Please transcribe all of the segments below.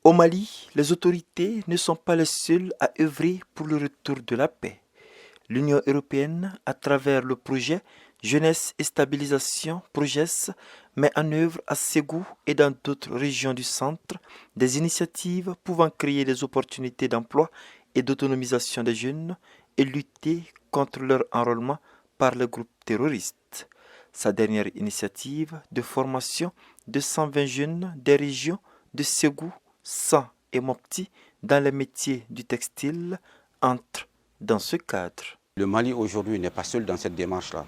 Au Mali, les autorités ne sont pas les seules à œuvrer pour le retour de la paix. L'Union européenne, à travers le projet Jeunesse et Stabilisation (PROJES), met en œuvre à Ségou et dans d'autres régions du centre des initiatives pouvant créer des opportunités d'emploi et d'autonomisation des jeunes et lutter contre leur enrôlement par les groupes terroristes. Sa dernière initiative de formation de 120 jeunes des régions de Ségou, San et Mopti dans les métiers du textile entre dans ce cadre. Le Mali aujourd'hui n'est pas seul dans cette démarche-là.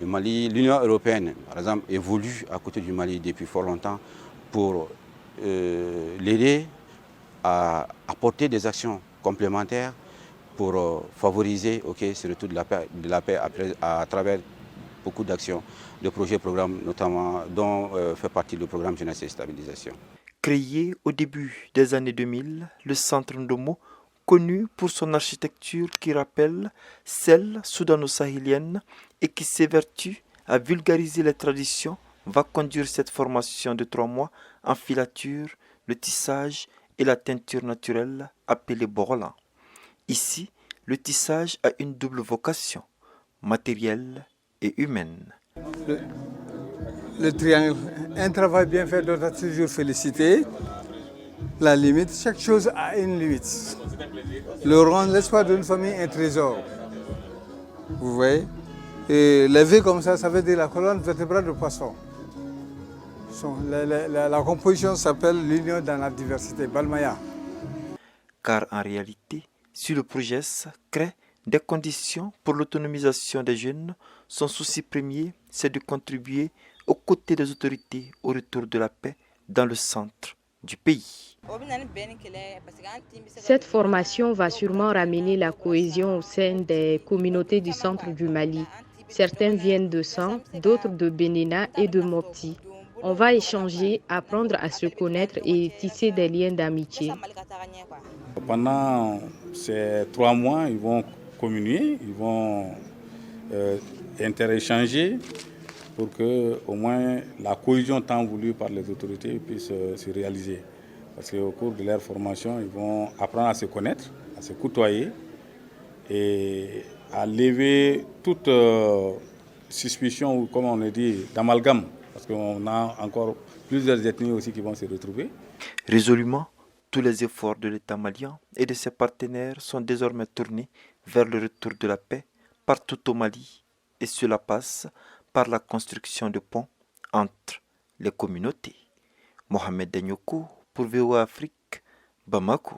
Le Mali, l'Union européenne, par exemple, évolue à côté du Mali depuis fort longtemps pour l'aider à apporter des actions complémentaires pour favoriser ce retour de la paix à travers beaucoup d'actions, de projets, programmes, notamment dont fait partie le programme Jeunesse et Stabilisation. Créé au début des années 2000, le centre Ndomo, connu pour son architecture qui rappelle celle soudano-sahélienne et qui s'évertue à vulgariser les traditions, va conduire cette formation de 3 mois en filature, le tissage et la teinture naturelle appelée Borolan. Ici, le tissage a une double vocation, matérielle et humaine. Le triangle, un travail bien fait doit être toujours félicité. La limite, chaque chose a une limite. Le rond, l'espoir d'une famille, un trésor. Vous voyez? Et lever comme ça veut dire la colonne vertébrale du poisson. La composition s'appelle l'union dans la diversité, Balmaya. Car en réalité, si le projet crée des conditions pour l'autonomisation des jeunes, son souci premier, c'est de contribuer aux côtés des autorités au retour de la paix dans le centre du pays. Cette formation va sûrement ramener la cohésion au sein des communautés du centre du Mali. Certains viennent de San, d'autres de Benina et de Mopti. On va échanger, apprendre à se connaître et tisser des liens d'amitié. Pendant ces 3 mois, ils vont communier, ils vont interéchanger pour que au moins la cohésion tant voulue par les autorités puisse se réaliser. Parce qu'au cours de leur formation, ils vont apprendre à se connaître, à se côtoyer et à lever toute suspicion ou, comme on le dit, d'amalgame. Parce qu'on a encore plusieurs ethnies aussi qui vont se retrouver. Résolument, tous les efforts de l'État malien et de ses partenaires sont désormais tournés vers le retour de la paix partout au Mali. Et cela passe par la construction de ponts entre les communautés. Mohamed Danyoko pour VOA Afrique, Bamako.